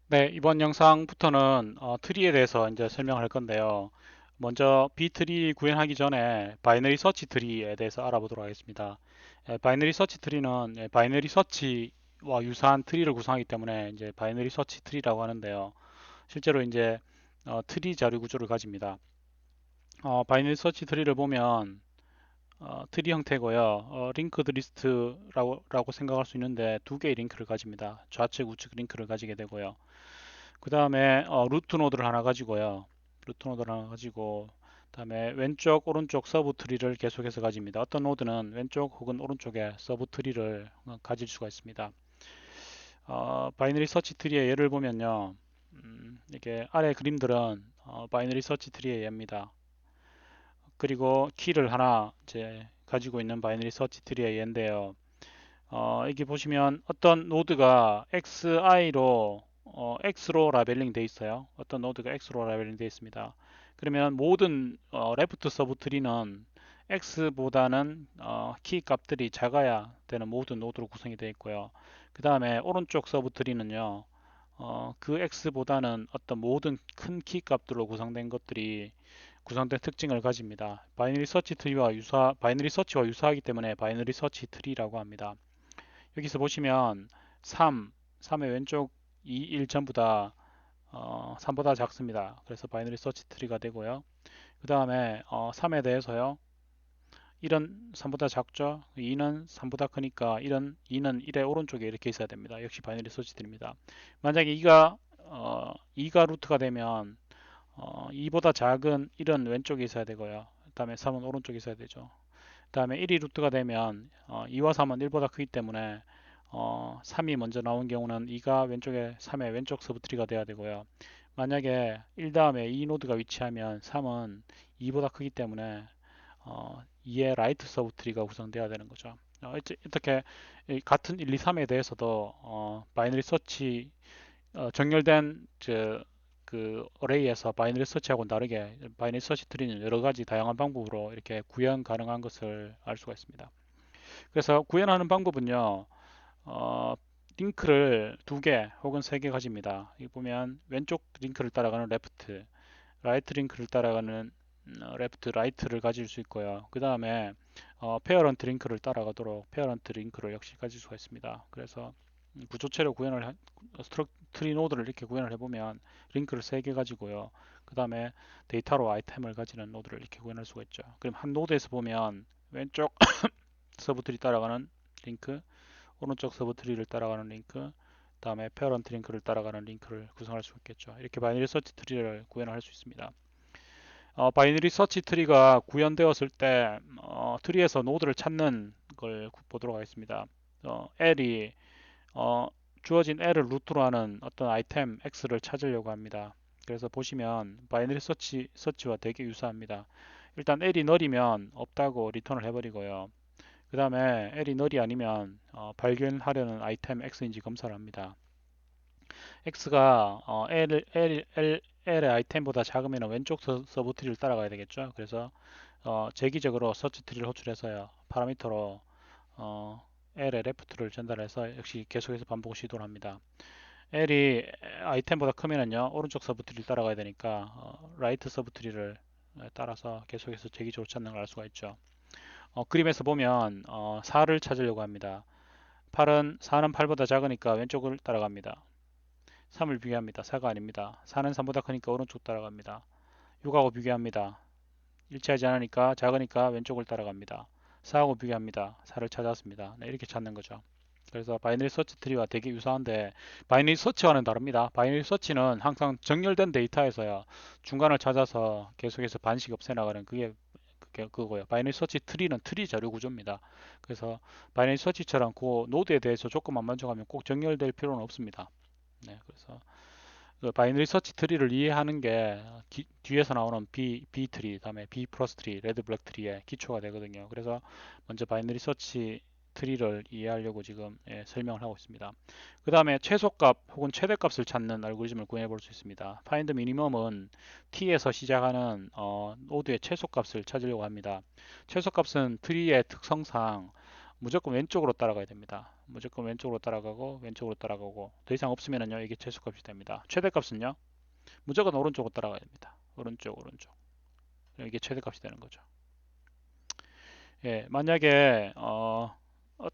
네, 이번 영상부터는 트리에 대해서 이제 설명을 할 건데요. 먼저 B트리 구현하기 전에 바이너리 서치 트리에 대해서 알아보도록 하겠습니다. 바이너리 서치 트리는 바이너리 서치와 유사한 트리를 구성하기 때문에 이제 바이너리 서치 트리라고 하는데요. 실제로 이제 트리 자료 구조를 가집니다. 바이너리 서치 트리를 보면 트리 형태고요. 링크드 리스트라고 생각할 수 있는데 두 개의 링크를 가집니다. 좌측, 우측 링크를 가지게 되고요. 그 다음에 루트 노드를 하나 가지고요. 루트 노드를 하나 가지고 그다음에 왼쪽 오른쪽 서브 트리를 계속해서 가집니다. 어떤 노드는 왼쪽 혹은 오른쪽에 서브 트리를 가질 수가 있습니다. 바이너리 서치 트리의 예를 보면요. 이게 아래 그림들은 바이너리 서치 트리의 예입니다. 그리고 키를 하나 이제 가지고 있는 바이너리 서치 트리의 예인데요. 여기 보시면 어떤 노드가 XI로 X로 라벨링 돼 있어요. 어떤 노드가 X로 라벨링 돼 있습니다. 그러면 모든 레프트 서브 트리는 X보다는 키 값들이 작아야 되는 모든 노드로 구성이 되어 있고요. 그 다음에 오른쪽 서브 트리는요. 그 X보다는 어떤 모든 큰 키 값들로 구성된 것들이 구성된 특징을 가집니다. 바이너리 서치와 유사하기 때문에 바이너리 서치 트리라고 합니다. 여기서 보시면 3의 왼쪽 2, 1 전부 다 3보다 작습니다. 그래서 바이너리 서치 트리가 되고요. 그 다음에 3에 대해서요. 1은 3보다 작죠. 2는 3보다 크니까 2는 1의 오른쪽에 이렇게 있어야 됩니다. 역시 바이너리 서치 트리입니다. 만약에 2가 루트가 되면 2보다 작은 1은 왼쪽에 있어야 되고요. 그 다음에 3은 오른쪽에 있어야 되죠. 그 다음에 1이 루트가 되면 2와 3은 1보다 크기 때문에 3이 먼저 나온 경우는 2가 왼쪽에 3의 왼쪽 서브트리가 돼야 되고요. 만약에 1 다음에 2 노드가 위치하면 3은 2보다 크기 때문에 2의 라이트 서브트리가 구성돼야 되는 거죠. 이렇게 같은 1, 2, 3에 대해서도 바이너리 서치 정렬된 그 어레이에서 바이너리 서치하고 다르게 바이너리 서치 트리는 여러 가지 다양한 방법으로 이렇게 구현 가능한 것을 알 수가 있습니다. 그래서 구현하는 방법은요, 어, 링크를 두 개 혹은 세 개 가집니다. 여기 보면 왼쪽 링크를 따라가는 레프트, 라이트 링크를 따라가는 레프트, 라이트를 가질 수 있고요. 그 다음에 페어런트 링크를 따라가도록 페어런트 링크를 역시 가질 수가 있습니다. 그래서 구조체로 트리 노드를 이렇게 구현을 해보면 링크를 세 개 가지고요. 그 다음에 데이터로 아이템을 가지는 노드를 이렇게 구현할 수가 있죠. 그럼 한 노드에서 보면 왼쪽 서브트리 따라가는 링크, 오른쪽 서브트리를 따라가는 링크, 다음에 페어런트 링크를 따라가는 링크를 구성할 수 있겠죠. 이렇게 바이너리 서치 트리를 구현할 수 있습니다. 바이너리 서치 트리가 구현되었을 때 트리에서 노드를 찾는 걸 보도록 하겠습니다. L이 어, 주어진 L을 루트로 하는 어떤 아이템 X를 찾으려고 합니다. 그래서 보시면 바이너리 서치와 되게 유사합니다. 일단 L이 널이면 없다고 리턴을 해버리고요. 그 다음에 L이 널이 아니면 발견하려는 아이템 X인지 검사를 합니다. X가 L의 아이템보다 작으면 왼쪽 서브트리를 따라가야 되겠죠. 그래서 재기적으로 서치 트리를 호출해서요. 파라미터로 어, L의 레프트를 전달해서 역시 계속해서 반복 시도를 합니다. L이 아이템보다 크면은요. 오른쪽 서브트리를 따라가야 되니까 라이트 서브트리를 따라서 계속해서 재기적으로 찾는 걸 알 수가 있죠. 그림에서 보면 4를 찾으려고 합니다. 4는 8보다 작으니까 왼쪽을 따라갑니다. 3을 비교합니다. 4가 아닙니다. 4는 3보다 크니까 오른쪽 따라갑니다. 6하고 비교합니다. 일치하지 않으니까 작으니까 왼쪽을 따라갑니다. 4하고 비교합니다. 4를 찾았습니다. 네, 이렇게 찾는 거죠. 그래서 바이너리 서치 트리와 되게 유사한데 바이너리 서치와는 다릅니다. 바이너리 서치는 항상 정렬된 데이터에서요. 중간을 찾아서 계속해서 반씩 없애나가는 그거고요. 바이너리 서치 트리는 트리 자료 구조입니다. 그래서 바이너리 서치처럼 그 노드에 대해서 조금만 만족하면 꼭 정렬될 필요는 없습니다. 네, 그래서 그 바이너리 서치 트리를 이해하는 게 뒤에서 나오는 B 트리, 다음에 B 플러스 트리, 레드 블랙 트리의 기초가 되거든요. 그래서 먼저 바이너리 서치 트리를 이해하려고 지금 설명을 하고 있습니다. 그 다음에 최소값 혹은 최대값을 찾는 알고리즘을 구현해 볼 수 있습니다. find minimum은 t에서 시작하는 노드의 최소값을 찾으려고 합니다. 최소값은 트리의 특성상 무조건 왼쪽으로 따라가야 됩니다. 무조건 왼쪽으로 따라가고 왼쪽으로 따라가고 더 이상 없으면요 이게 최소값이 됩니다. 최대값은요 무조건 오른쪽으로 따라가야 됩니다. 오른쪽. 이게 최대값이 되는 거죠. 예, 만약에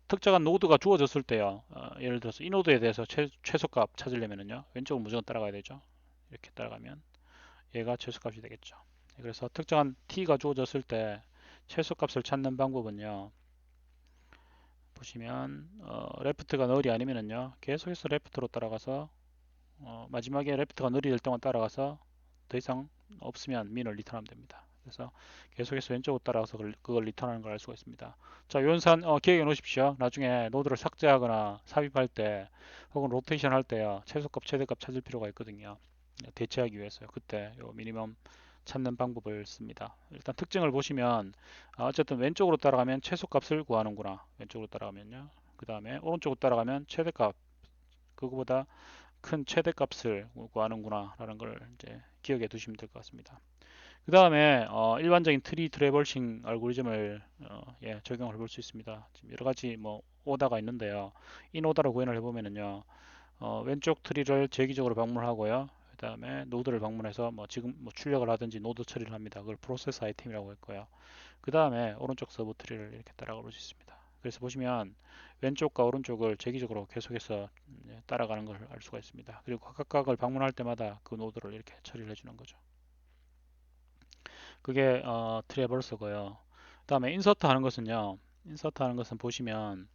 특정한 노드가 주어졌을 때요. 예를 들어서 이 노드에 대해서 최소값 찾으려면요 왼쪽으로 무조건 따라가야 되죠. 이렇게 따라가면 얘가 최소값이 되겠죠. 그래서 특정한 t가 주어졌을 때 최소값을 찾는 방법은요. 보시면 레프트가 널이 아니면은요 계속해서 레프트로 따라가서 마지막에 레프트가 널이 될 동안 따라가서 더 이상 없으면 민을 리턴하면 됩니다. 그래서 계속해서 왼쪽으로 따라가서 그걸 리턴하는 걸 알 수가 있습니다. 자, 요원산 기억해 놓으십시오. 나중에 노드를 삭제하거나 삽입할 때 혹은 로테이션 할 때요 최소값 최대값 찾을 필요가 있거든요. 대체하기 위해서요. 그때 요 미니멈 찾는 방법을 씁니다. 일단 특징을 보시면 어쨌든 왼쪽으로 따라가면 최소값을 구하는구나. 왼쪽으로 따라가면요. 그 다음에 오른쪽으로 따라가면 최대값, 그거보다 큰 최대값을 구하는구나 라는 걸 이제 기억해 두시면 될 것 같습니다. 그 다음에 일반적인 트리 트래버싱 알고리즘을 예, 적용을 해볼 수 있습니다. 지금 여러 가지 뭐 오다가 있는데요. 인 오다로 구현을 해보면은요. 왼쪽 트리를 재기적으로 방문하고요. 그 다음에 노드를 방문해서 뭐 지금 뭐 출력을 하든지 노드 처리를 합니다. 그걸 프로세스 아이템이라고 했고요. 그 다음에 오른쪽 서브 트리를 이렇게 따라가 볼 수 있습니다. 그래서 보시면 왼쪽과 오른쪽을 재기적으로 계속해서 따라가는 걸 알 수가 있습니다. 그리고 각각을 방문할 때마다 그 노드를 이렇게 처리를 해주는 거죠. 그게 트래버서고요. 그 다음에 인서트 하는 것은요. 인서트 하는 것은 보시면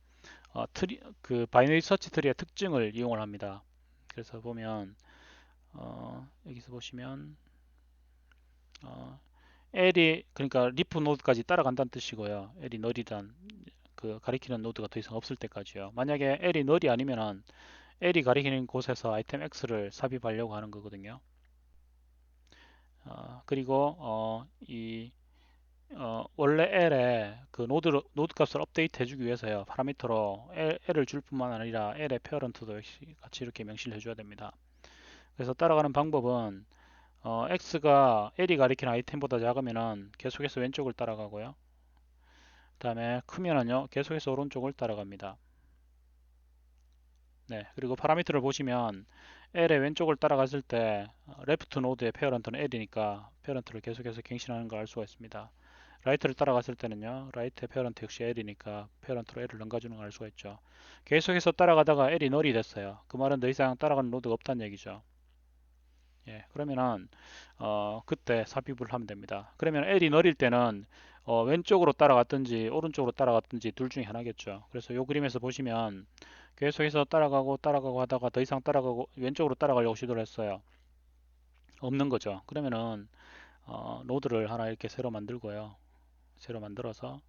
그 바이너리 서치 트리의 특징을 이용을 합니다. 그래서 보면 여기서 보시면 L이 그러니까 리프 노드까지 따라간다는 뜻이고요. L이 널이란 그 가리키는 노드가 더 이상 없을 때까지요. 만약에 L이 널이 아니면은 L이 가리키는 곳에서 아이템 X를 삽입하려고 하는 거거든요. 그리고 원래 L에 그 노드 값을 업데이트 해주기 위해서요. 파라미터로 L을 줄 뿐만 아니라 L의 페어런트도 역시 같이 이렇게 명시를 해줘야 됩니다. 그래서 따라가는 방법은 X가 L이 가리키는 아이템보다 작으면은 계속해서 왼쪽을 따라가고요. 그 다음에 크면은요 계속해서 오른쪽을 따라갑니다. 네, 그리고 파라미터를 보시면 L의 왼쪽을 따라갔을 때 레프트 노드의 페어런트는 L이니까 페어런트를 계속해서 갱신하는 걸 알 수가 있습니다. 라이트를 따라갔을 때는요 라이트의 페어런트 역시 L이니까 페어런트로 L을 넘겨주는 걸 알 수가 있죠. 계속해서 따라가다가 L이 널이 됐어요. 그 말은 더 이상 따라가는 노드가 없다는 얘기죠. 예, 그러면은 그때 삽입을 하면 됩니다. 그러면 L이 느릴 때는 왼쪽으로 따라갔든지 오른쪽으로 따라갔든지 둘 중에 하나겠죠. 그래서 이 그림에서 보시면 계속해서 따라가고 하다가 더 이상 따라가고 왼쪽으로 따라가려고 시도를 했어요. 없는 거죠. 그러면은 노드를 하나 이렇게 새로 만들고요. 새로 만들어서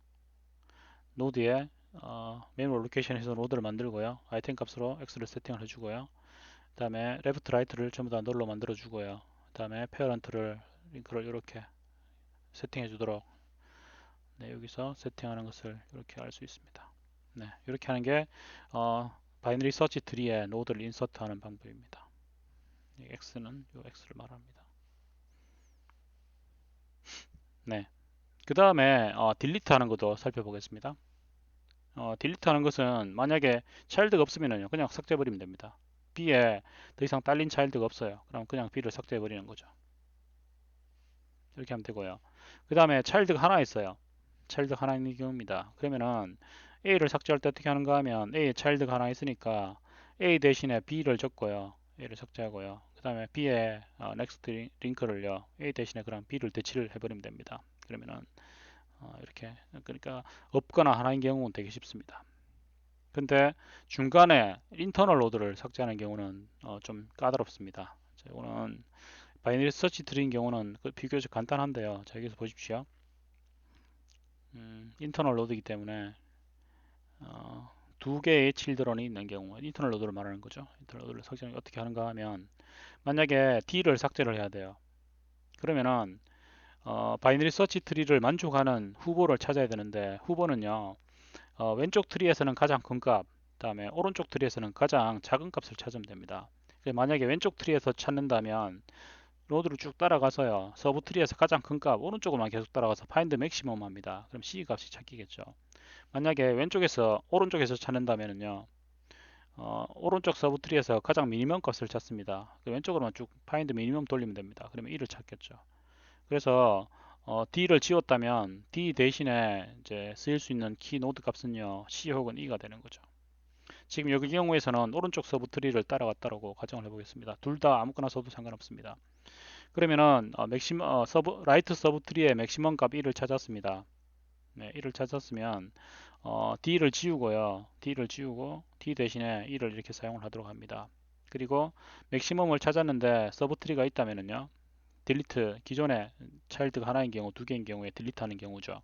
노드에 매뉴얼 로케이션에서 노드를 만들고요. 아이템 값으로 X를 세팅을 해주고요. 그 다음에 레프트 라이트를 전부 다 널로 만들어 주고요. 그 다음에 페어런트를 링크를 이렇게 세팅해 주도록 네, 여기서 세팅하는 것을 이렇게 알 수 있습니다. 네, 이렇게 하는 게 바이너리 서치 트리에 노드를 인서트 하는 방법입니다. X는 이 X를 말합니다. 네, 그 다음에 딜리트 하는 것도 살펴보겠습니다. 딜리트 하는 것은 만약에 차일드가 없으면요 그냥 삭제해 버리면 됩니다. B에 더 이상 딸린 차일드가 없어요. 그럼 그냥 B를 삭제해 버리는 거죠. 이렇게 하면 되고요. 그 다음에 차일드가 하나 있어요. 차일드가 하나 있는 경우입니다. 그러면은 A를 삭제할 때 어떻게 하는가 하면 A에 차일드가 하나 있으니까 A 대신에 B를 적고요. A를 삭제하고요. 그 다음에 B에 next 링크를요. A 대신에 그럼 B를 대치를 해버리면 됩니다. 그러면은 이렇게 그러니까 없거나 하나인 경우는 되게 쉽습니다. 근데 중간에 인터널 로드를 삭제하는 경우는 좀 까다롭습니다. 이거는 바이너리 서치 트리인 경우는 비교적 간단한데요. 자, 여기서 보십시오. 인터널 로드이기 때문에 두 개의 칠드런이 있는 경우 인터널 로드를 말하는 거죠. 인터널 로드를 삭제하는 어떻게 하는가 하면 만약에 D를 삭제를 해야 돼요. 그러면은 바이너리 서치 트리를 만족하는 후보를 찾아야 되는데 후보는요 왼쪽 트리에서는 가장 큰 값, 다음에 오른쪽 트리에서는 가장 작은 값을 찾으면 됩니다. 만약에 왼쪽 트리에서 찾는다면 로드를 쭉 따라가서요. 서브 트리에서 가장 큰 값, 오른쪽으로만 계속 따라가서 파인드 맥시멈 합니다. 그럼 C 값이 찾기겠죠. 만약에 왼쪽에서 오른쪽에서 찾는다면은요, 오른쪽 서브트리에서 가장 미니멈 값을 찾습니다. 왼쪽으로만 쭉 파인드 미니멈 돌리면 됩니다. 그러면 1을 찾겠죠. 그래서 D를 지웠다면 D 대신에 이제 쓰일 수 있는 키 노드 값은요, C 혹은 E가 되는 거죠. 지금 여기 경우에서는 오른쪽 서브트리를 따라갔다고 가정을 해보겠습니다. 둘 다 아무거나 써도 상관없습니다. 그러면은 라이트 서브트리의 맥시멈 값 1을 찾았습니다. 네, 1을 찾았으면 D를 지우고요. D를 지우고 D 대신에 1을 이렇게 사용을 하도록 합니다. 그리고 맥시멈을 찾았는데 서브트리가 있다면은요. 딜리트 기존에 차일드가 하나인 경우, 두 개인 경우에 딜리트 하는 경우죠.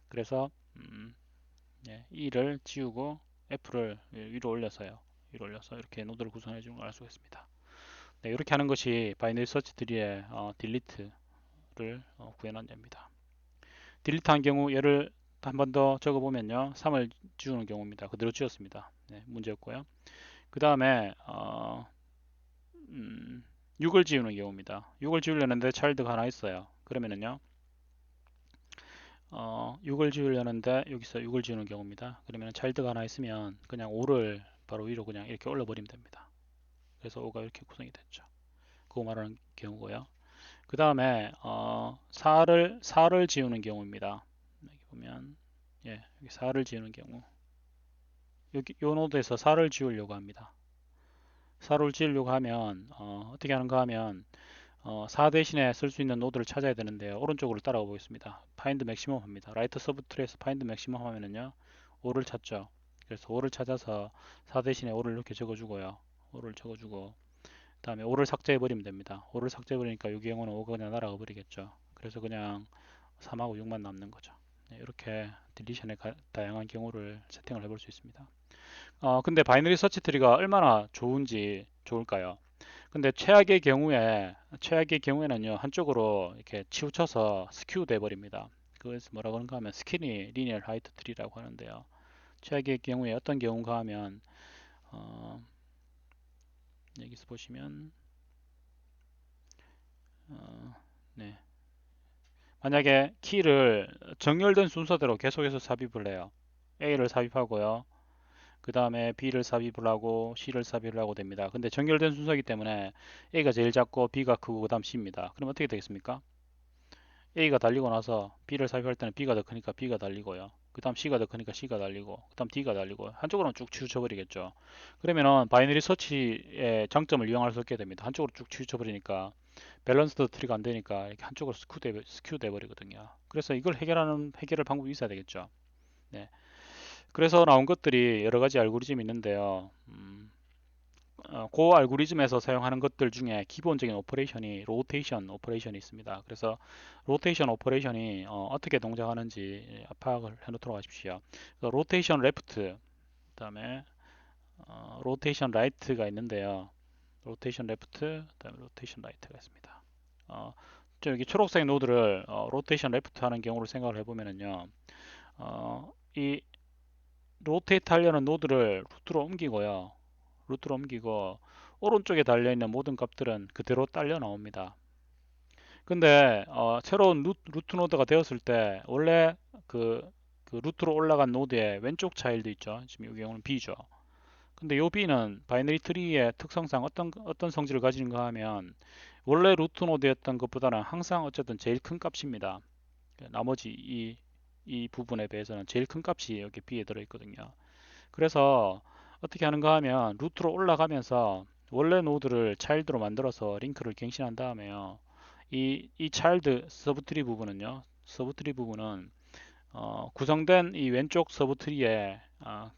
그래서 예, 2를 지우고 F를 위로 올려서요. 위로 올려서 이렇게 노드를 구성해 주는 걸 알 수가 있습니다. 네, 이렇게 하는 것이 바이너리 서치 트리의 딜리트를 구현한 예입니다. 딜리트 한 경우 예를 한 번 더 적어보면요. 3을 지우는 경우입니다. 그대로 지웠습니다. 네, 문제였고요. 그 다음에 6을 지우는 경우입니다. 6을 지우려는데 차일드가 하나 있어요. 그러면은요. 6을 지우려는데 여기서 6을 지우는 경우입니다. 그러면 차일드가 하나 있으면 그냥 5를 바로 위로 그냥 이렇게 올려버리면 됩니다. 그래서 5가 이렇게 구성이 됐죠. 그거 말하는 경우고요. 그 다음에 4를 지우는 경우입니다. 여기 보면 예, 여기 4를 지우는 경우 여기 요 노드에서 4를 지우려고 합니다. 4를 지우려고 하면 어떻게 하는가 하면 4 대신에 쓸 수 있는 노드를 찾아야 되는데요. 오른쪽으로 따라가 보겠습니다. find maximum 합니다. 라이트 서브트리에서 find maximum 하면은요. 5를 찾죠. 그래서 5를 찾아서 4 대신에 5를 이렇게 적어주고요. 5를 적어주고 그 다음에 5를 삭제해 버리면 됩니다. 5를 삭제해 버리니까 이 경우는 5가 그냥 날아가 버리겠죠. 그래서 그냥 3하고 6만 남는 거죠. 네, 이렇게 딜리션의 다양한 경우를 세팅을 해볼 수 있습니다. 근데 바이너리 서치 트리가 얼마나 좋을까요? 근데 최악의 경우에는요, 한쪽으로 이렇게 치우쳐서 스큐 돼 버립니다. 그래서 뭐라고 하는가 하면 스키니 리니얼 하이트 트리라고 하는데요. 최악의 경우에 어떤 경우가 하면, 어, 여기서 보시면, 어, 네. 만약에 키를 정렬된 순서대로 계속해서 삽입을 해요. A를 삽입하고요. 그 다음에 B를 삽입을 하고 C를 삽입을 하고 됩니다. 근데 정렬된 순서이기 때문에 A가 제일 작고 B가 크고 그 다음 C입니다. 그럼 어떻게 되겠습니까? A가 달리고 나서 B를 삽입할 때는 B가 더 크니까 B가 달리고요. 그 다음 C가 더 크니까 C가 달리고 그 다음 D가 달리고 한쪽으로는 쭉 치우쳐버리겠죠. 그러면은 바이너리 서치의 장점을 이용할 수 없게 됩니다. 한쪽으로 쭉 치우쳐버리니까 밸런스드 트리가 안 되니까 이렇게 한쪽으로 스큐 돼 버리거든요. 그래서 이걸 해결할 방법이 있어야 되겠죠. 네. 그래서 나온 것들이 여러 가지 알고리즘이 있는데요. 그 알고리즘에서 사용하는 것들 중에 기본적인 오퍼레이션이 로테이션 오퍼레이션이 있습니다. 그래서 로테이션 오퍼레이션이 떻게 동작하는지 파악을 해 놓도록 하십시오. 로테이션 레프트, 그다음에 로테이션 라이트가 있는데요. 로테이션 레프트, 그다음에 로테이션 라이트가 있습니다. 어, 여기 초록색 노드를 로테이션 레프트 하는 경우를 생각을 해보면은요. 이 로테이트 하려는 노드를 루트로 옮기고 오른쪽에 달려있는 모든 값들은 그대로 딸려 나옵니다. 근데 새로운 루트 노드가 되었을 때 원래 그, 그 루트로 올라간 노드의 왼쪽 차일드 있죠. 지금 이 경우는 B죠. 근데 이 B는 바이너리 트리의 특성상 어떤 성질을 가지는가 하면 원래 루트 노드였던 것보다는 항상 어쨌든 제일 큰 값입니다. 나머지 이 부분에 비해서는 제일 큰 값이 여기 B에 들어있거든요. 그래서 어떻게 하는가 하면 루트로 올라가면서 원래 노드를 차일드로 만들어서 링크를 갱신한 다음에요. 이 차일드 서브트리 부분은요. 서브트리 부분은 구성된 이 왼쪽 서브트리에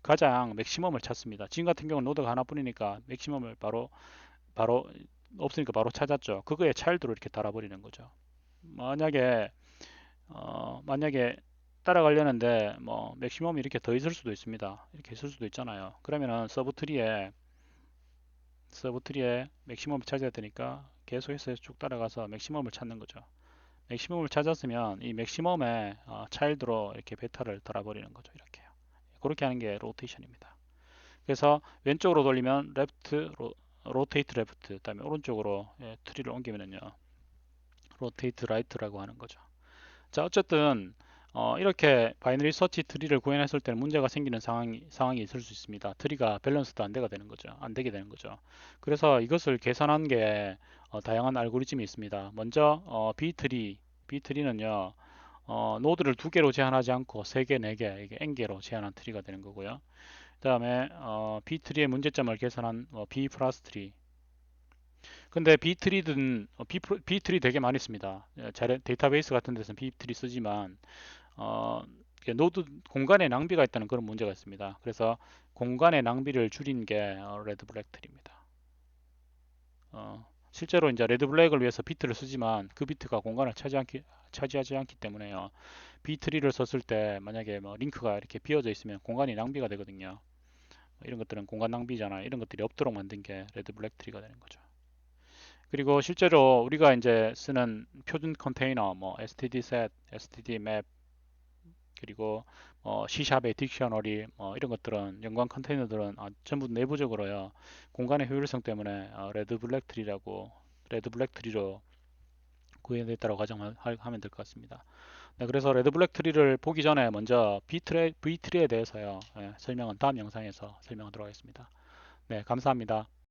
가장 맥시멈을 찾습니다. 지금 같은 경우는 노드가 하나뿐이니까 맥시멈을 바로 없으니까 바로 찾았죠. 그거에 차일드로 이렇게 달아버리는 거죠. 만약에 만약에 따라가려는데 뭐 맥시멈이 이렇게 더 있을 수도 있습니다. 이렇게 있을 수도 있잖아요. 그러면은 서브트리에 맥시멈을 찾아야 되니까 계속해서 쭉 따라가서 맥시멈을 찾는 거죠. 맥시멈을 찾았으면 이 맥시멈에 차일드로 이렇게 베타를 달아버리는 거죠. 이렇게요. 그렇게 하는 게 로테이션입니다. 그래서 왼쪽으로 돌리면 로테이트 레프트, 그다음에 오른쪽으로 트리를 옮기면은요, 로테이트 라이트라고 하는 거죠. 자, 어쨌든 이렇게 바이너리 서치 트리를 구현했을 때는 문제가 생기는 상황이 있을 수 있습니다. 트리가 밸런스도 안 되게 되는 거죠. 안 되게 되는 거죠. 그래서 이것을 개선한 게 다양한 알고리즘이 있습니다. 먼저 B트리는요. 노드를 두 개로 제한하지 않고 세 개, 네 개, 이게 N개로 제한한 트리가 되는 거고요. 그다음에 B트리의 문제점을 개선한 B 플러스 트리. 근데 B트리 되게 많이 씁니다. 데이터베이스 같은 데서는 B트리 쓰지만 어, 노드 공간의 낭비가 있다는 그런 문제가 있습니다. 그래서 공간의 낭비를 줄인 게 레드 블랙 트리입니다. 실제로 이제 레드 블랙을 위해서 비트를 쓰지만 그 비트가 공간을 차지하지 않기 때문에요. 비트리를 썼을 때 만약에 뭐 링크가 이렇게 비어져 있으면 공간이 낭비가 되거든요. 이런 것들은 공간 낭비잖아요. 이런 것들이 없도록 만든 게 레드 블랙 트리가 되는 거죠. 그리고 실제로 우리가 이제 쓰는 표준 컨테이너, 뭐 stdset, stdmap, 그리고 C샵의 딕셔너리 이런 것들은 연관 컨테이너들은 전부 내부적으로요 공간의 효율성 때문에 레드 블랙 트리로 구현됐다고 가정하면 될 것 같습니다. 네, 그래서 레드 블랙 트리를 보기 전에 먼저 B 트리에 대해서요 설명은 다음 영상에서 설명하도록 하겠습니다. 네, 감사합니다.